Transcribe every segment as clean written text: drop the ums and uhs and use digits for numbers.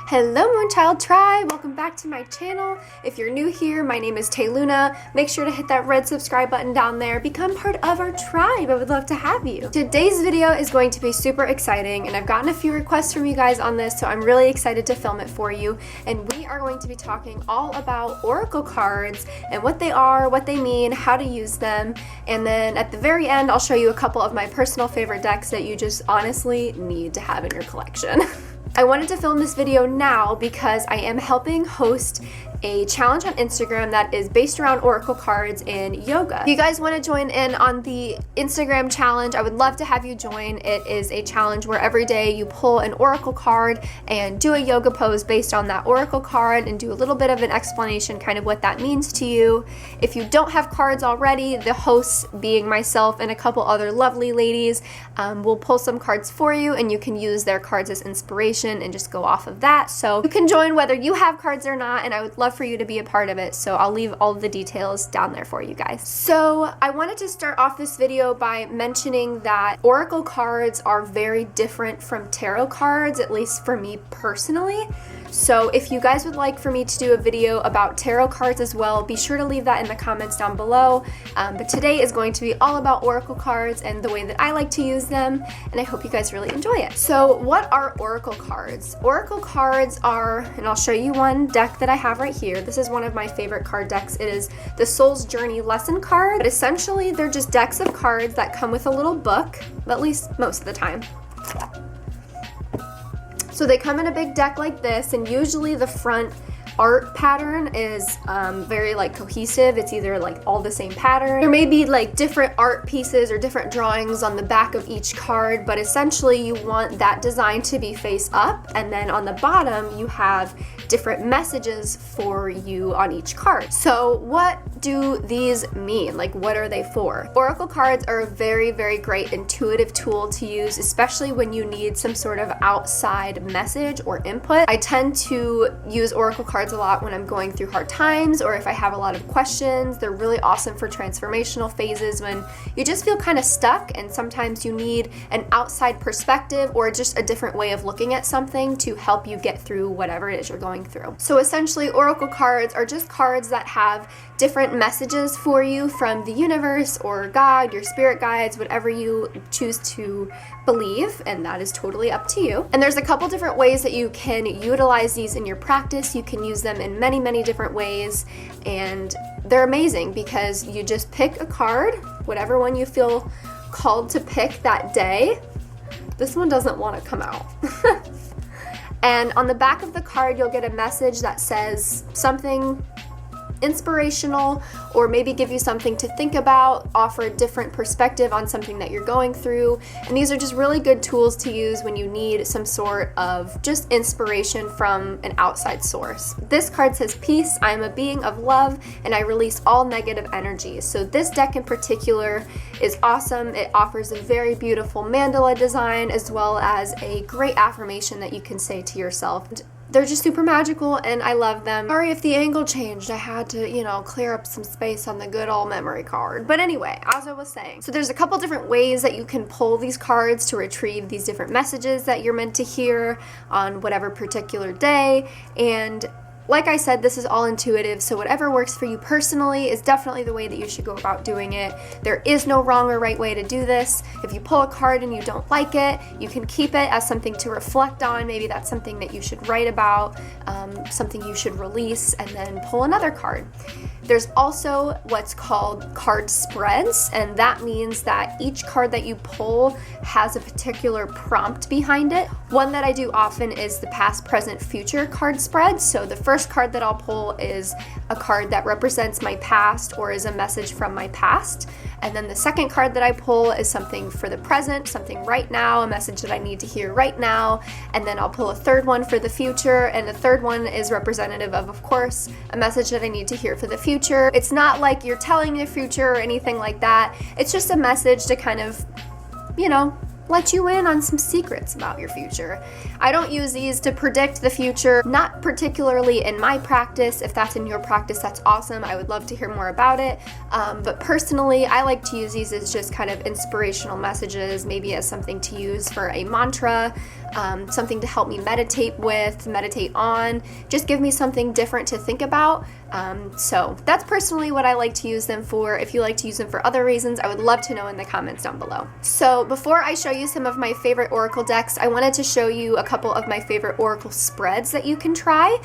Hello Moonchild Tribe! Welcome back to my channel. If you're new here, my name is Taylluna. Make sure to hit that red subscribe button down there. Become part of our tribe. I would love to have you. Today's video is going to be super exciting, and I've gotten a few requests from you guys on this, so I'm really excited to film it for you. And we are going to be talking all about oracle cards and what they are, what they mean, how to use them, and then at the very end, I'll show you a couple of my personal favorite decks that you just honestly need to have in your collection. I wanted to film this video now because I am helping host a challenge on Instagram that is based around oracle cards and yoga. If you guys want to join in on the Instagram challenge, I would love to have you join. It is a challenge where every day you pull an oracle card and do a yoga pose based on that oracle card and do a little bit of an explanation kind of what that means to you. If you don't have cards already, the hosts, being myself and a couple other lovely ladies, will pull some cards for you, and you can use their cards as inspiration and just go off of that. So you can join whether you have cards or not, and I would love for you to be a part of it, so I'll leave all the details down there for you guys. So I wanted to start off this video by mentioning that oracle cards are very different from tarot cards, at least for me personally. So if you guys would like for me to do a video about tarot cards as well, be sure to leave that in the comments down below. But today is going to be all about oracle cards and the way that I like to use them, and I hope you guys really enjoy it. So what are oracle cards? Oracle cards are, and I'll show you one deck that I have right here. This is one of my favorite card decks. It is the Soul's Journey lesson card, but essentially they're just decks of cards that come with a little book, at least most of the time. So they come in a big deck like this, and usually the front art pattern is very like cohesive. It's either like all the same pattern. There may be like different art pieces or different drawings on the back of each card, but essentially you want that design to be face up, and then on the bottom you have different messages for you on each card. So what do these mean? Like, what are they for? Oracle cards are a very, very great intuitive tool to use, especially when you need some sort of outside message or input. I tend to use oracle cards a lot when I'm going through hard times, or if I have a lot of questions. They're really awesome for transformational phases when you just feel kind of stuck, and sometimes you need an outside perspective or just a different way of looking at something to help you get through whatever it is you're going through. So essentially, oracle cards are just cards that have different messages for you from the universe or God, your spirit guides, whatever you choose to believe, and that is totally up to you. And there's a couple different ways that you can utilize these in your practice. You can use them in many, many different ways, and they're amazing because you just pick a card, whatever one you feel called to pick that day. This one doesn't want to come out. And on the back of the card, you'll get a message that says something inspirational, or maybe give you something to think about, offer a different perspective on something that you're going through. And these are just really good tools to use when you need some sort of just inspiration from an outside source. This card says, "Peace, I am a being of love, and I release all negative energies." So this deck in particular is awesome. It offers a very beautiful mandala design, as well as a great affirmation that you can say to yourself. They're just super magical, and I love them. Sorry if the angle changed. I had to, clear up some space on the good old memory card. But anyway, as I was saying, so there's a couple different ways that you can pull these cards to retrieve these different messages that you're meant to hear on whatever particular day. And like I said, this is all intuitive, so whatever works for you personally is definitely the way that you should go about doing it. There is no wrong or right way to do this. If you pull a card and you don't like it, you can keep it as something to reflect on. Maybe that's something that you should write about, something you should release, and then pull another card. There's also what's called card spreads, and that means that each card that you pull has a particular prompt behind it. One that I do often is the past, present, future card spread. So the first card that I'll pull is a card that represents my past or is a message from my past. And then the second card that I pull is something for the present, something right now, a message that I need to hear right now. And then I'll pull a third one for the future, and the third one is representative of course, a message that I need to hear for the future. It's not like you're telling the future or anything like that. It's just a message to kind of, let you in on some secrets about your future. I don't use these to predict the future, not particularly in my practice. If that's in your practice, that's awesome. I would love to hear more about it. But personally, I like to use these as just kind of inspirational messages, maybe as something to use for a mantra, something to help me meditate on, just give me something different to think about. So that's personally what I like to use them for. If you like to use them for other reasons, I would love to know in the comments down below. So before I show you some of my favorite oracle decks, I wanted to show you a couple of my favorite oracle spreads that you can try.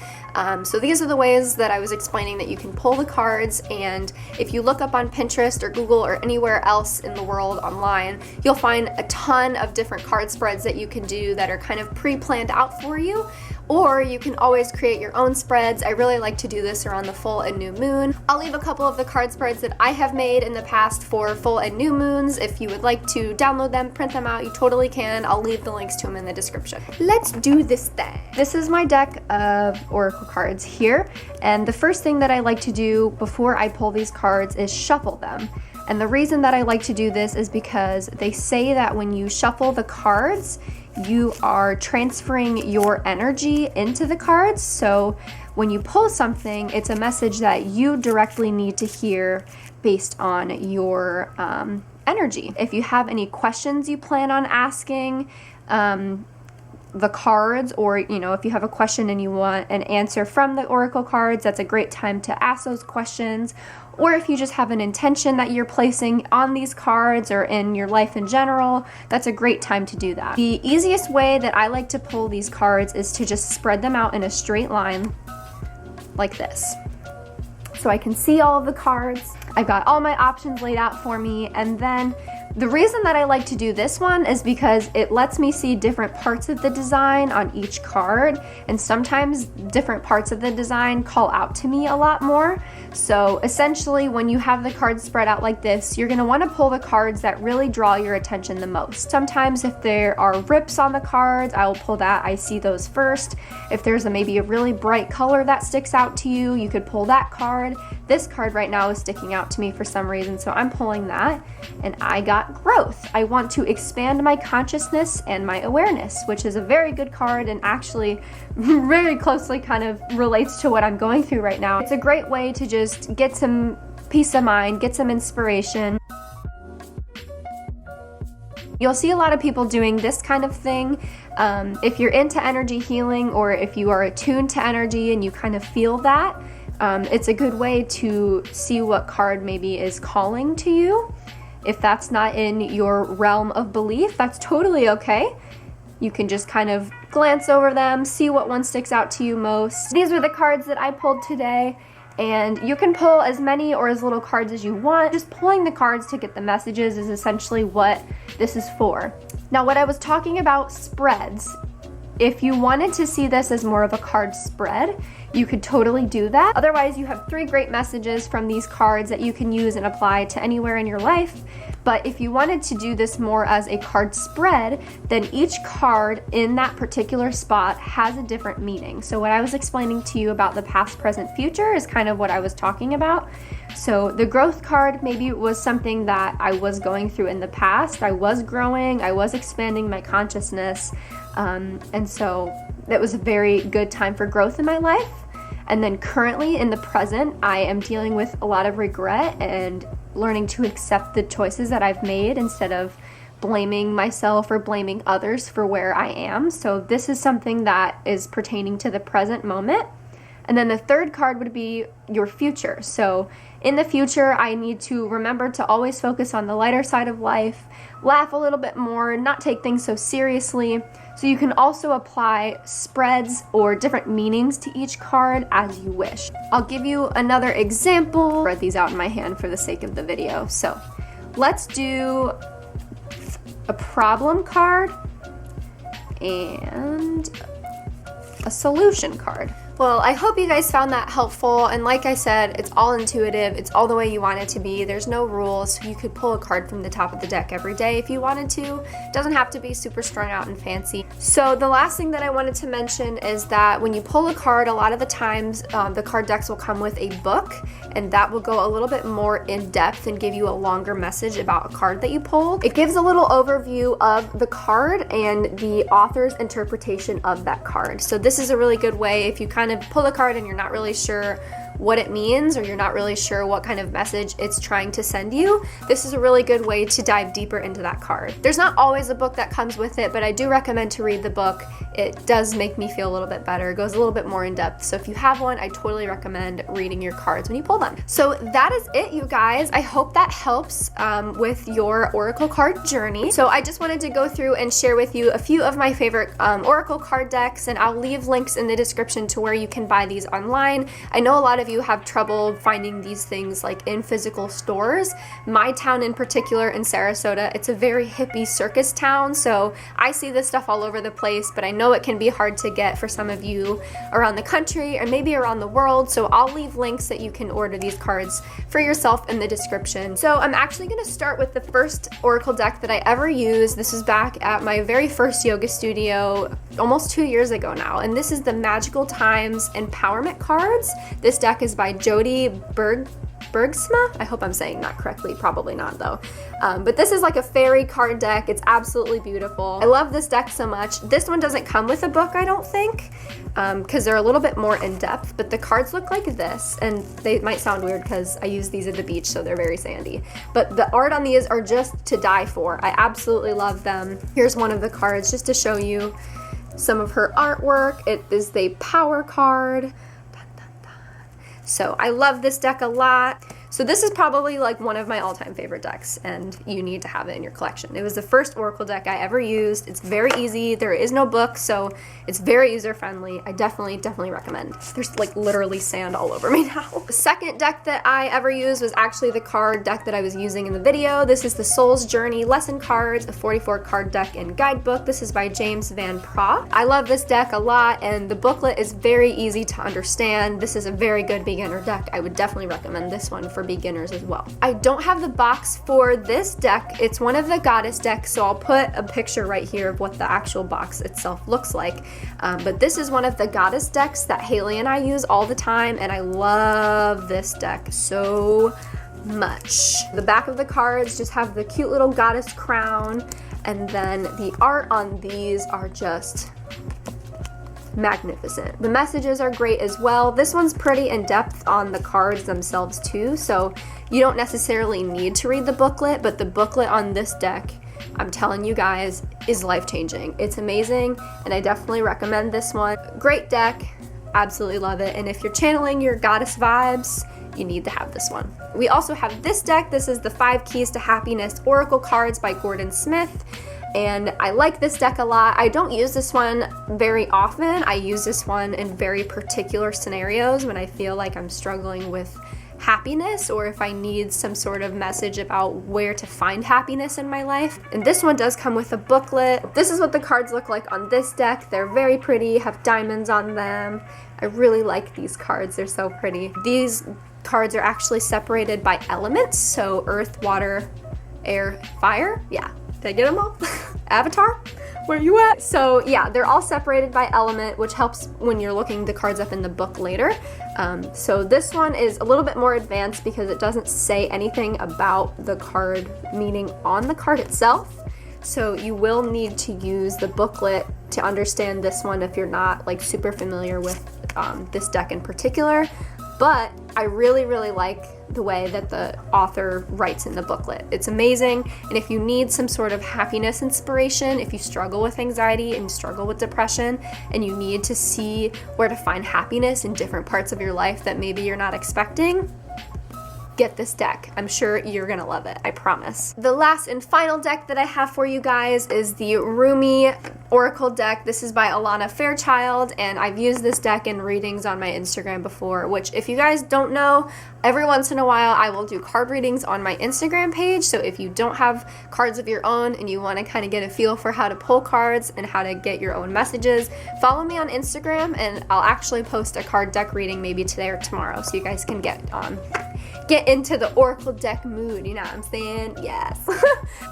So these are the ways that I was explaining that you can pull the cards, and if you look up on Pinterest or Google or anywhere else in the world online, you'll find a ton of different card spreads that you can do that are kind of pre-planned out for you. Or you can always create your own spreads. I really like to do this around the full and new moon. I'll leave a couple of the card spreads that I have made in the past for full and new moons. If you would like to download them, print them out, you totally can. I'll leave the links to them in the description. Let's do this thing. This is my deck of oracle cards here, and the first thing that I like to do before I pull these cards is shuffle them. And the reason that I like to do this is because they say that when you shuffle the cards, you are transferring your energy into the cards. So when you pull something, it's a message that you directly need to hear based on your energy. If you have any questions you plan on asking the cards, or if you have a question and you want an answer from the oracle cards, that's a great time to ask those questions. Or if you just have an intention that you're placing on these cards or in your life in general, that's a great time to do that. The easiest way that I like to pull these cards is to just spread them out in a straight line like this. So I can see all of the cards. I've got all my options laid out for me, and then the reason that I like to do this one is because it lets me see different parts of the design on each card, and sometimes different parts of the design call out to me a lot more. So essentially, when you have the cards spread out like this, you're going to want to pull the cards that really draw your attention the most. Sometimes if there are rips on the cards, I will pull that. I see those first. If there's maybe a really bright color that sticks out to you, you could pull that card. This card right now is sticking out to me for some reason, so I'm pulling that, and I got growth. I want to expand my consciousness and my awareness, which is a very good card and actually very closely kind of relates to what I'm going through right now. It's a great way to just get some peace of mind, get some inspiration. You'll see a lot of people doing this kind of thing. If you're into energy healing, or if you are attuned to energy and you kind of feel that, it's a good way to see what card maybe is calling to you. If that's not in your realm of belief, that's totally okay. You can just kind of glance over them, see what one sticks out to you most. These are the cards that I pulled today, and you can pull as many or as little cards as you want. Just pulling the cards to get the messages is essentially what this is for. Now, what I was talking about spreads, if you wanted to see this as more of a card spread, you could totally do that. Otherwise, you have 3 great messages from these cards that you can use and apply to anywhere in your life. But if you wanted to do this more as a card spread, then each card in that particular spot has a different meaning. So what I was explaining to you about the past, present, future is kind of what I was talking about. So the growth card maybe was something that I was going through in the past. I was growing, I was expanding my consciousness, and so it was a very good time for growth in my life. And then currently in the present, I am dealing with a lot of regret and learning to accept the choices that I've made instead of blaming myself or blaming others for where I am. So this is something that is pertaining to the present moment. And then the third card would be your future. So in the future, I need to remember to always focus on the lighter side of life, laugh a little bit more, not take things so seriously. So you can also apply spreads or different meanings to each card as you wish. I'll give you another example. I'll spread these out in my hand for the sake of the video. So let's do a problem card and a solution card. Well, I hope you guys found that helpful, and like I said, it's all intuitive, it's all the way you want it to be, there's no rules, so you could pull a card from the top of the deck every day if you wanted to. It doesn't have to be super strung out and fancy. So the last thing that I wanted to mention is that when you pull a card, a lot of the times the card decks will come with a book, and that will go a little bit more in depth and give you a longer message about a card that you pulled. It gives a little overview of the card and the author's interpretation of that card. So this is a really good way if you kind of pull a card and you're not really sure what it means, or you're not really sure what kind of message it's trying to send you, this is a really good way to dive deeper into that card. There's not always a book that comes with it, but I do recommend to read the book. It does make me feel a little bit better. It goes a little bit more in depth. So if you have one, I totally recommend reading your cards when you pull them. So that is it, you guys. I hope that helps with your Oracle card journey. So I just wanted to go through and share with you a few of my favorite Oracle card decks, and I'll leave links in the description to where you can buy these online. I know a lot of you have trouble finding these things like in physical stores. My town in particular, in Sarasota, it's a very hippie circus town, so I see this stuff all over the place, but I know it can be hard to get for some of you around the country or maybe around the world, so I'll leave links that you can order these cards for yourself in the description. So I'm actually going to start with the first Oracle deck that I ever used. This is back at my very first yoga studio almost 2 years ago now, and this is the Magical Times Empowerment cards. This deck is by Jody Bergsma. I hope I'm saying that correctly, probably not though. But this is like a fairy card deck. It's absolutely beautiful. I love this deck so much. This one doesn't come with a book, I don't think, because they're a little bit more in depth, but the cards look like this, and they might sound weird because I use these at the beach, so they're very sandy. But the art on these are just to die for. I absolutely love them. Here's one of the cards just to show you some of her artwork. It is the Power card. So I love this deck a lot. So this is probably like one of my all-time favorite decks, and you need to have it in your collection. It was the first Oracle deck I ever used. It's very easy. There is no book, so it's very user-friendly. I definitely recommend. There's like literally sand all over me now. The second deck that I ever used was actually the card deck that I was using in the video. This is the Soul's Journey Lesson Cards, a 44 card deck and guidebook. This is by James Van Praagh. I love this deck a lot, and the booklet is very easy to understand. This is a very good beginner deck. I would definitely recommend this one for beginners as well. I don't have the box for this deck. It's one of the goddess decks, so I'll put a picture right here of what the actual box itself looks like. But this is one of the goddess decks that Haley and I use all the time, and I love this deck so much. The back of the cards just have the cute little goddess crown, and then the art on these are just magnificent. The messages are great as well. This one's pretty in depth on the cards themselves too, so you don't necessarily need to read the booklet, but the booklet on this deck, I'm telling you guys, is life-changing. It's amazing, and I definitely recommend this one. Great deck, absolutely love it, and if you're channeling your goddess vibes, you need to have this one. We also have this deck. This is the 5 Keys to Happiness Oracle cards by Gordon Smith. And I like this deck a lot. I don't use this one very often. I use this one in very particular scenarios when I feel like I'm struggling with happiness, or if I need some sort of message about where to find happiness in my life. And this one does come with a booklet. This is what the cards look like on this deck. They're very pretty, have diamonds on them. I really like these cards. They're so pretty. These cards are actually separated by elements, so earth, water, air, fire. Yeah. Did I get them all? Avatar? Where you at? So yeah, they're all separated by element, which helps when you're looking the cards up in the book later. So this one is a little bit more advanced because it doesn't say anything about the card meaning on the card itself. So you will need to use the booklet to understand this one if you're not like super familiar with this deck in particular. But I really like the way that the author writes in the booklet. It's amazing, and if you need some sort of happiness inspiration, if you struggle with anxiety and struggle with depression, and you need to see where to find happiness in different parts of your life that maybe you're not expecting, get this deck. I'm sure you're gonna love it, I promise. The last and final deck that I have for you guys is the Rumi Oracle deck. This is by Alana Fairchild, and I've used this deck in readings on my Instagram before, which if you guys don't know, every once in a while I will do card readings on my Instagram page. So if you don't have cards of your own and you want to kind of get a feel for how to pull cards and how to get your own messages, follow me on Instagram, and I'll actually post a card deck reading maybe today or tomorrow, so you guys can get into the Oracle deck mood, you know what I'm saying? Yes.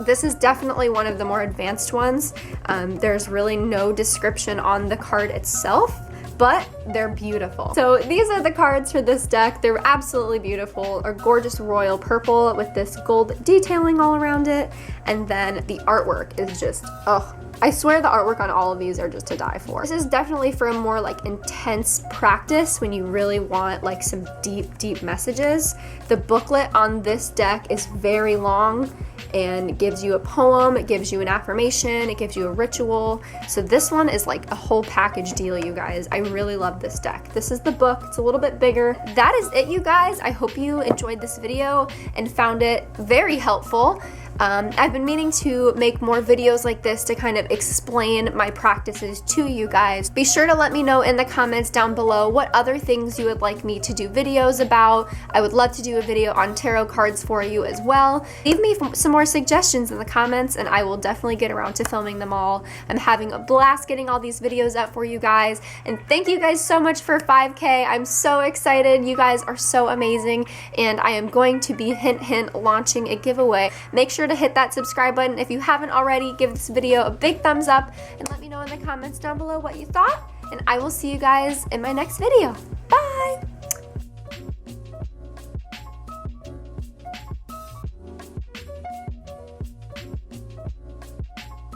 This is definitely one of the more advanced ones. There's really no description on the card itself, but they're beautiful. So these are the cards for this deck. They're absolutely beautiful. A gorgeous royal purple with this gold detailing all around it, and then the artwork is just, oh, I swear the artwork on all of these are just to die for. This is definitely for a more like intense practice when you really want like some deep messages. The booklet on this deck is very long and gives you a poem, it gives you an affirmation, it gives you a ritual. So this one is like a whole package deal, you guys. I really love this deck. This is the book, it's a little bit bigger. That is it, you guys. I hope you enjoyed this video and found it very helpful. I've been meaning to make more videos like this to kind of explain my practices to you guys. Be sure to let me know in the comments down below what other things you would like me to do videos about. I would love to do a video on tarot cards for you as well. Leave me some more suggestions in the comments and I will definitely get around to filming them all. I'm having a blast getting all these videos up for you guys, and thank you guys so much for 5K. I'm so excited. You guys are so amazing, and I am going to be, hint hint, launching a giveaway. Make sure to hit that subscribe button if you haven't already. Give this video a big thumbs up and let me know in the comments down below what you thought, and I will see you guys in my next video. Bye!